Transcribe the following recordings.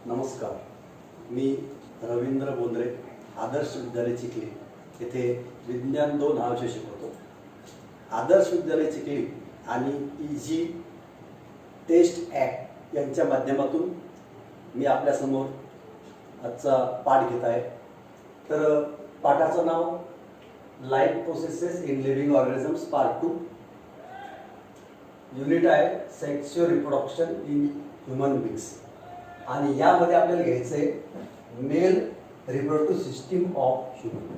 नमस्कार, मी रवींद्र बोंद्रे, आदर्श विद्यालय चिखली येथे विज्ञान 2 हा विषय शिकवतो. आदर्श विद्यालय चिखली आणि इजी टेस्ट ॲक्ट यांच्या माध्यमातून मी आपल्यासमोर आजचा पाठ घेत आहे. तर पाठाचं नाव life processes in living organisms part 2. Unit आहे sexual reproduction in human beings. आणि यामध्ये आपल्याला घ्यायचं आहे male reproductive system of human.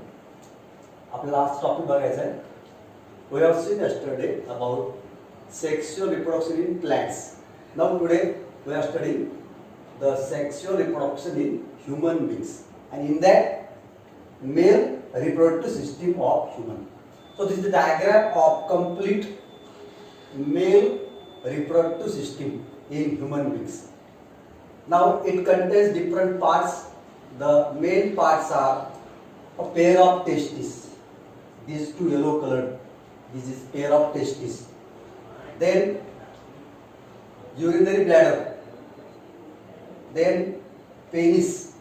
आपल्याला आज टॉपिक बघायचा आहे. We have seen yesterday about sexual reproduction in plants. Now today we are studying the sexual reproduction in human beings and in that male reproductive system of human. So this is the diagram of complete male reproductive system in human beings. Now it contains different parts. The main parts are a pair of testes. These two yellow colored. This is pair of testes. Then urinary bladder. Then penis.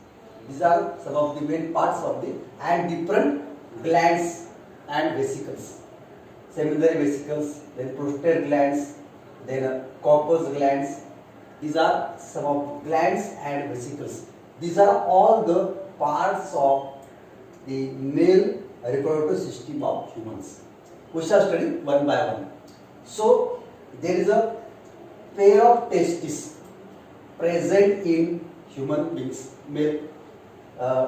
These are some of the main parts of the and different glands and vesicles. Seminary vesicles, then prostate glands, then corpus glands. These are some of glands and vesicles. These are all the parts of the male reproductive system of humans. We shall study one by one. So there is a pair of testes present in human beings, male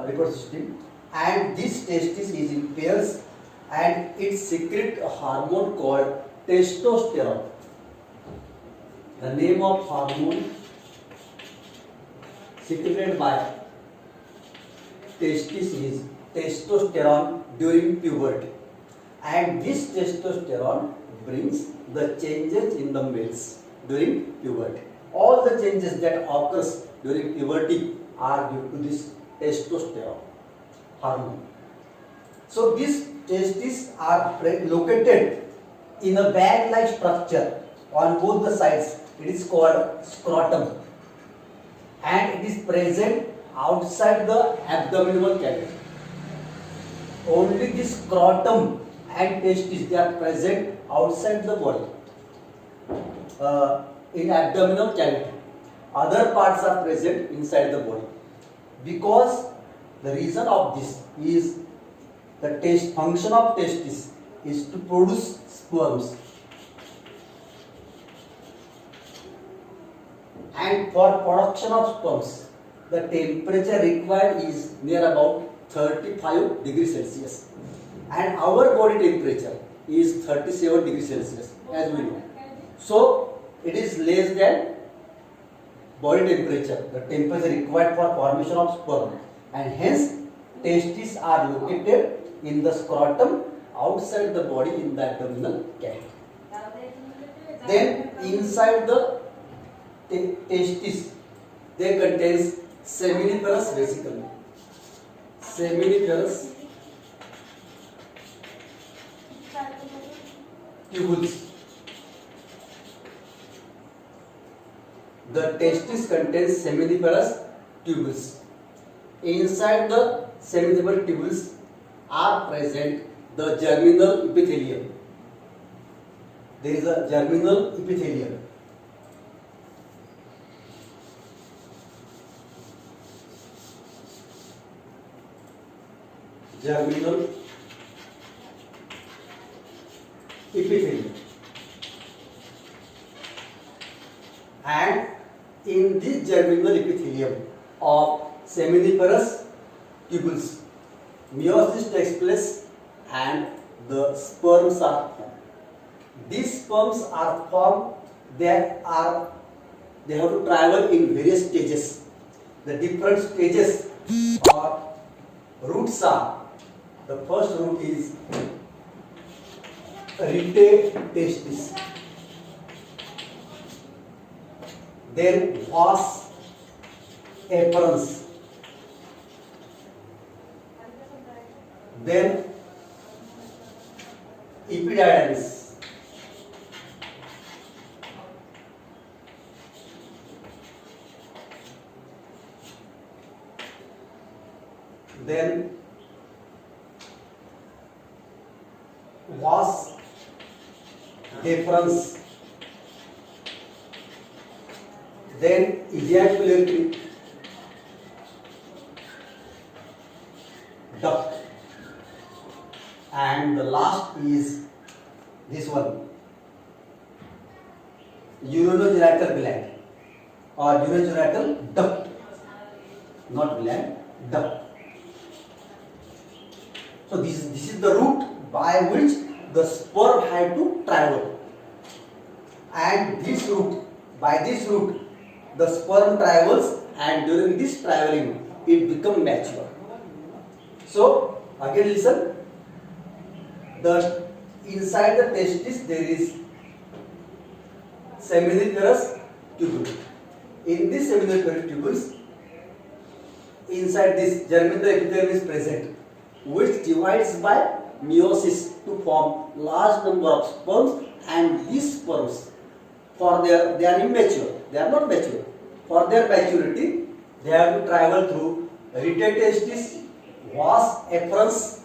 reproductive system, and this testis is in pairs and it secretes a hormone called testosterone. The name of hormone secreted by testis is testosterone during puberty, and this testosterone brings the changes in the males during puberty. All the changes that occurs during puberty are due to this testosterone hormone. So these testes are located in a bag-like structure on both the sides. It is called scrotum, and it is present outside the abdominal cavity. Only this scrotum and testes, they are present outside the body, in abdominal cavity. Other parts are present inside the body. Because the reason of this is the function of testis is to produce sperms, and for production of sperms the temperature required is near about 35 degrees Celsius, and our body temperature is 37 degrees Celsius, as we know. So it is less than body temperature, the temperature required for formation of sperm, and hence testes are located in the scrotum outside the body in the abdominal cavity. Then inside the testes they contains seminiferous vesicle. Seminiferous tubules. The testis contains seminiferous tubules. Inside the seminiferous tubules are present the germinal epithelium. There is a germinal epithelium. Germinal epithelium. And in this germinal epithelium of seminiferous tubules, meiosis takes place and the sperms are formed. These sperms are formed. They have to travel in various stages. The different stages or routes are: the first route is rete testis, then vas efferens, then epididymis, then vas deferens, then ejaculatory duct, and the last is this one, urinogenital gland or urinogenital duct, not gland, duct. So this is the route by which the sperm had to travel, and this route, by this route the sperm travels, and during this traveling it becomes mature. So again listen, the inside the testis there is seminiferous tubule. In this seminiferous tubules, inside this germinal epithelium is present, which divides by meiosis to form large number of sperms, and these sperms they are immature, they are not mature. For their maturity, they have to travel through rete testis, vas efferens,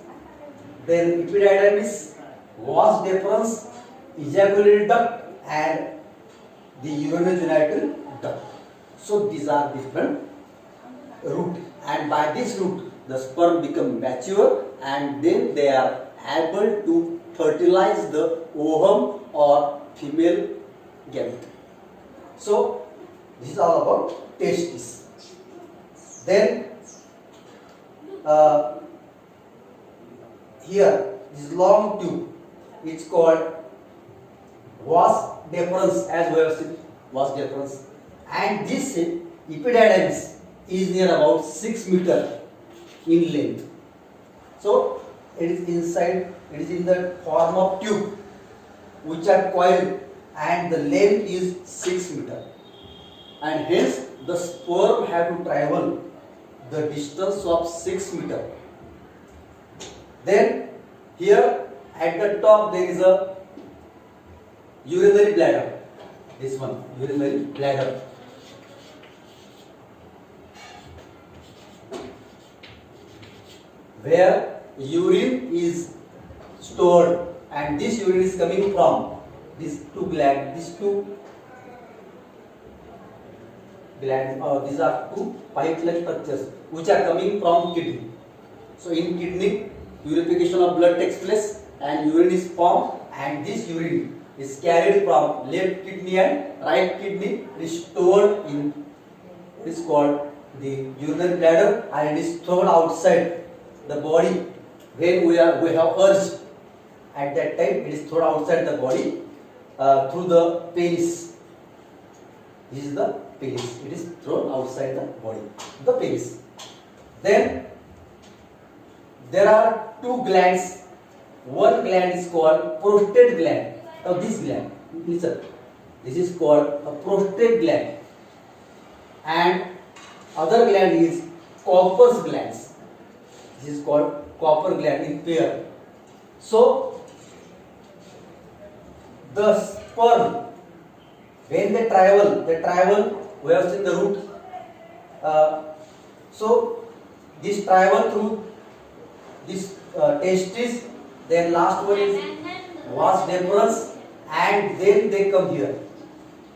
then epididymis, vas deferens, ejaculatory duct, and the urinogenital duct. So these are different route, and by this route the sperm become mature, and then they are able to fertilize the ovum or female gamete. So this is all about testis. Then here this long tube, it's called vas deferens, as we have seen, vas deferens, and this epididymis is near about 6 meter in length. So it is inside, it is in the form of tube which are coiled, and the length is 6 meter, and hence the sperm have to travel the distance of 6 meter. Then here at the top there is a urinary bladder, this one, urinary bladder, where urine is stored, and this urine is coming from these two glands, these are two pipe-like structures which are coming from kidney. So in kidney, purification of blood takes place and urine is formed, and this urine is carried from left kidney and right kidney. It is stored in, it is called the urinary bladder, and it is thrown outside the body when we have urged. At that time it is thrown outside the body through the penis. This is the penis. It is thrown outside the body, the penis. Then there are two glands. One gland is called prostate gland. Now this gland, listen, this is called a prostate gland, and other gland is Cowper's glands. This is called Cowper gland in pair. So the sperm, when they travel, we have seen the route. So this travel through this testis, then last one is vas deferens, and then they come here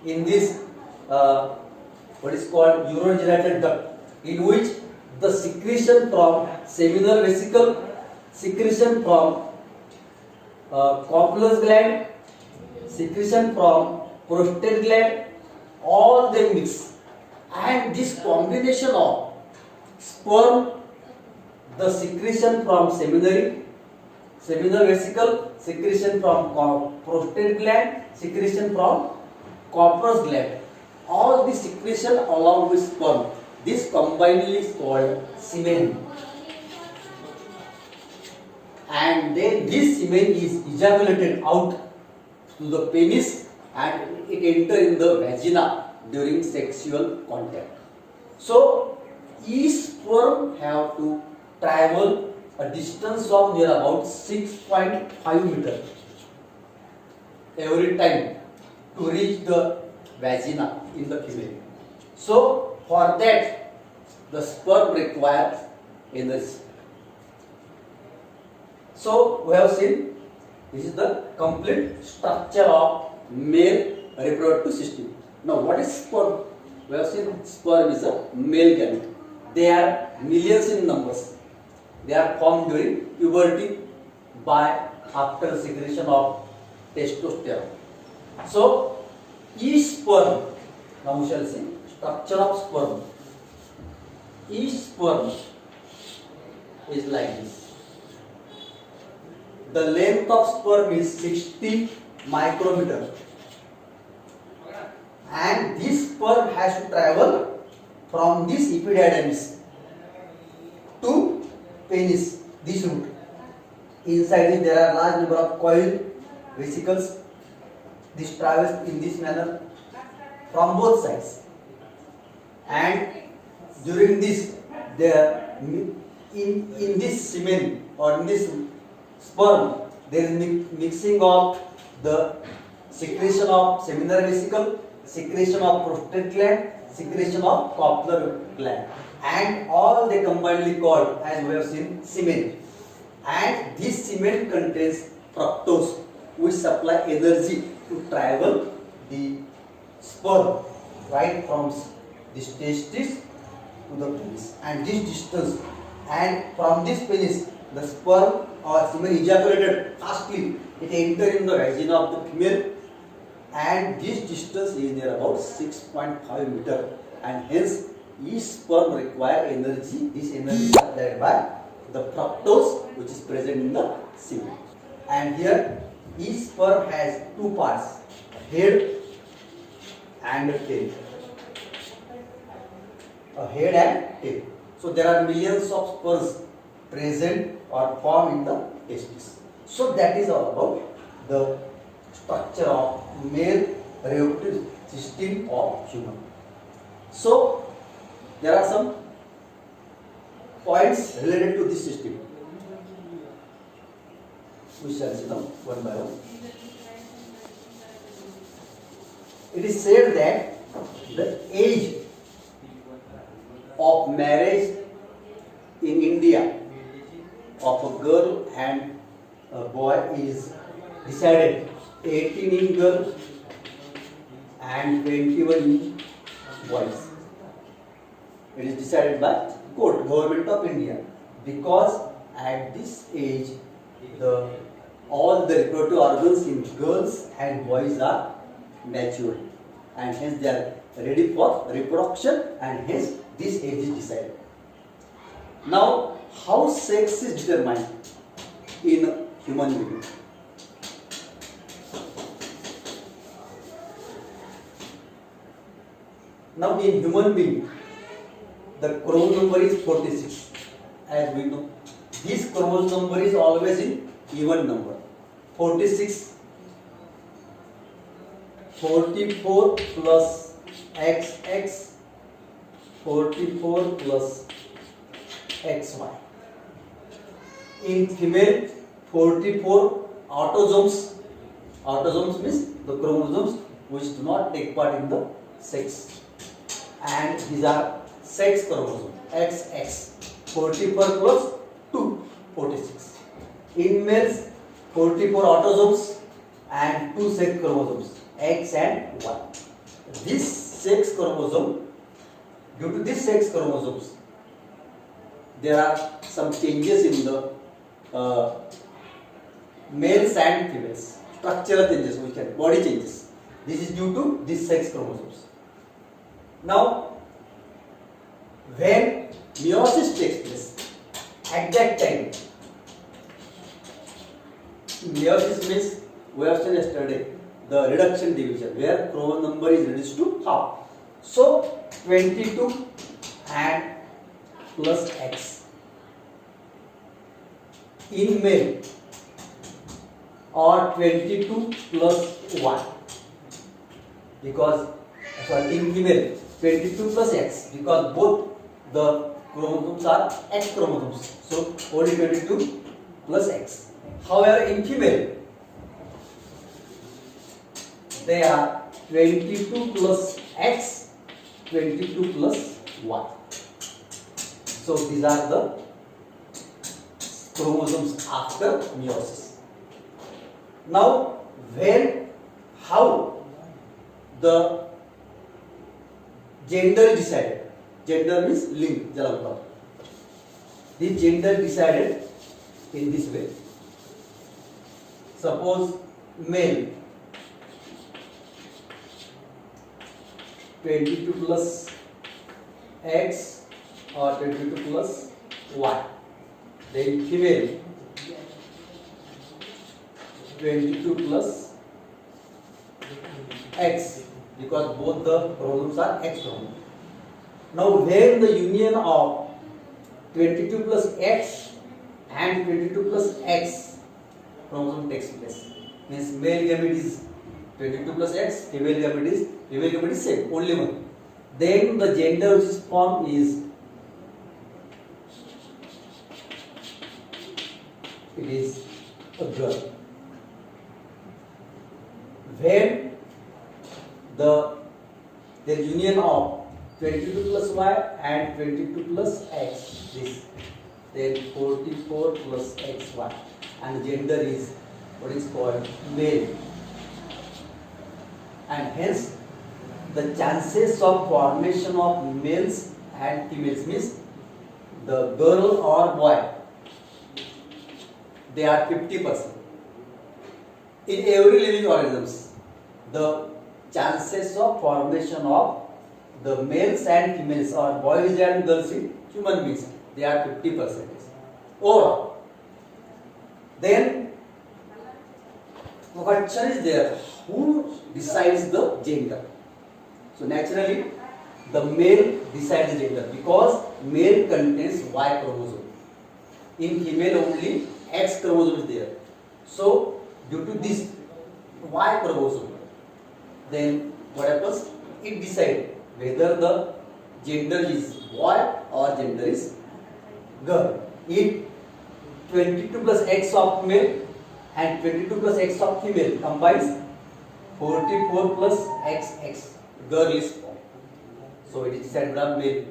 in this what is called urinogenital duct, in which the secretion from seminal vesicle, secretion from Cowper's gland, secretion from prostate gland, all they mix, and this combination of sperm, the secretion from seminal vesicle, secretion from prostate gland, secretion from Cowper's gland, all this secretion along with sperm, this combinedly is called semen, and then this semen is ejaculated out to the penis, and it enters in the vagina during sexual contact. So each sperm have to travel a distance of near about 6.5 meters every time to reach the vagina in the female. So for that the sperm requires in this So we have seen this is the complete structure of male reproductive system. Now what is sperm? We have seen sperm is a male gamete. They are millions in numbers. They are formed during puberty by after secretion of testosterone. So each sperm, now we shall see structure of sperm. Each sperm is like this. The length of sperm is 60 micrometer, and this sperm has to travel from this epididymis to penis, this route. Inside it there are large number of coiled vesicles. This travels in this manner from both sides, and during this there in this semen or in this sperm there is mixing of the secretion of seminary vesicle, secretion of prostate gland, secretion of cochlear gland, and all they combinedly called, as we have seen, semen. And this semen contains fructose, which supply energy to travel the sperm right from this testis to the penis, and this distance, and from this penis the sperm or semen ejaculated fastly, it enters in the vagina of the female, and this distance is near about 6.5 meter, and hence each sperm require energy. This energy is supplied by the fructose which is present in the semen. And here each sperm has two parts, head and a tail. A head and tail. So there are millions of sperms present or formed in the testis. So that is all about the structure of male reproductive system of human. So there are some points related to this system. We shall see them one by one. It is said that the age of marriage in India of a girl and a boy is decided 18 in girl and 21 in boys. It is decided by court, government of India, because at this age all the reproductive organs in girls and boys are mature, and hence they are ready for reproduction, and hence this age is decided. Now, how sex is determined in a human being? Now, in human being, the chromosome number is 46, as we know. This chromosome number is always in even number. 46, 44 plus XX, 44 plus XY. In female, 44 autosomes. Autosomes means the chromosomes which do not take part in the sex, and these are sex chromosomes. XX, 44 plus 2, 46. In males, 44 autosomes and 2 sex chromosomes, X and Y. This sex chromosome, due to this sex chromosomes, there are some changes in the males and females. Structural changes, we can body changes. This is due to this sex chromosomes. Now, when meiosis takes place, at that time, meiosis means, we have seen yesterday, the reduction division, where chromosome number is reduced to half. So 22 and plus X in male, or 22 plus Y, because in female 22 plus X, because both the chromosomes are X chromosomes, so only 22 plus X. However, in female they are 22 plus X, 22 plus Y. So these are the chromosomes after meiosis. Now, how the gender is decided. Gender means लिंग ज्याला बोलतात. The gender decided in this way. Suppose male 22 plus X or 22 plus Y. Then female 22 plus X, because both the chromosomes are X chromosomes. Now when the union of 22 plus X and 22 plus X chromosome takes place, means male gamete is 22 plus X, female gamete is same, only one. Then the gender which is formed is a girl. When the union of 22 plus Y and 22 plus X, this, then 44 plus XY, and the gender is what is called male, and hence the chances of formation of males and females, means the girl or boy, they are 50%. In every living organisms, the chances of formation of the males and females or boys and girls in human beings, they are 50% overall. Then the question is there, who decides the gender? So naturally the male decides the gender, because male contains Y chromosome. In female only X chromosome is there. So due to this Y chromosome, then what happens? It decides whether the gender is boy or gender is girl. If 22 plus X of male and 22 plus X of female combines, 44 plus XX, girl is formed. So it is decided by male.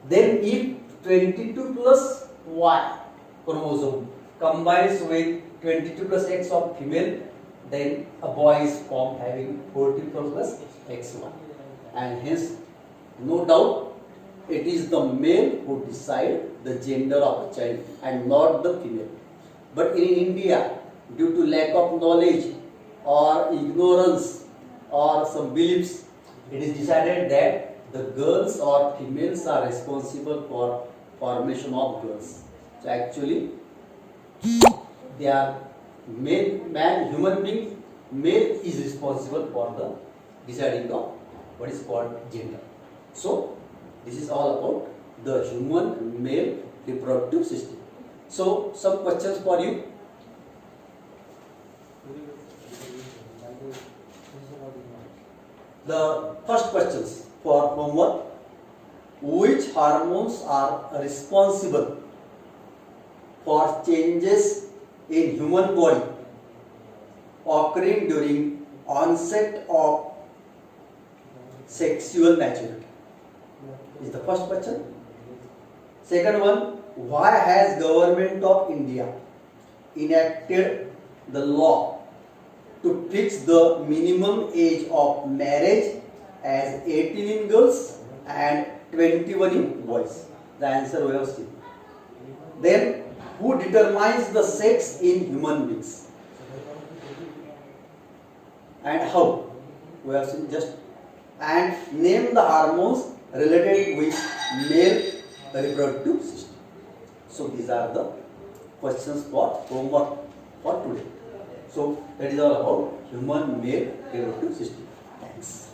Then if 22 plus Y chromosome combines with 22 plus X of female, then a boy is formed having 44 plus XY. And hence, no doubt, it is the male who decides the gender of the child and not the female. But in India, due to lack of knowledge or ignorance or some beliefs, it is decided that the girls or females are responsible for formation of girls. So actually, they are human being, male is responsible for the deciding of what is called gender. So this is all about the human male reproductive system. So some questions for you. The first questions for homework: which hormones are responsible for changes in human body occurring during onset of sexual maturity? Is the first question. Second one: why has Government of India enacted the law to fix the minimum age of marriage as 18 in girls and 21 in boys? The answer we have seen. Then, who determines the sex in human beings and how? We have seen just. And name the hormones related with male reproductive system. So these are the questions for homework for today. So that is all about human male reproductive system. Thanks.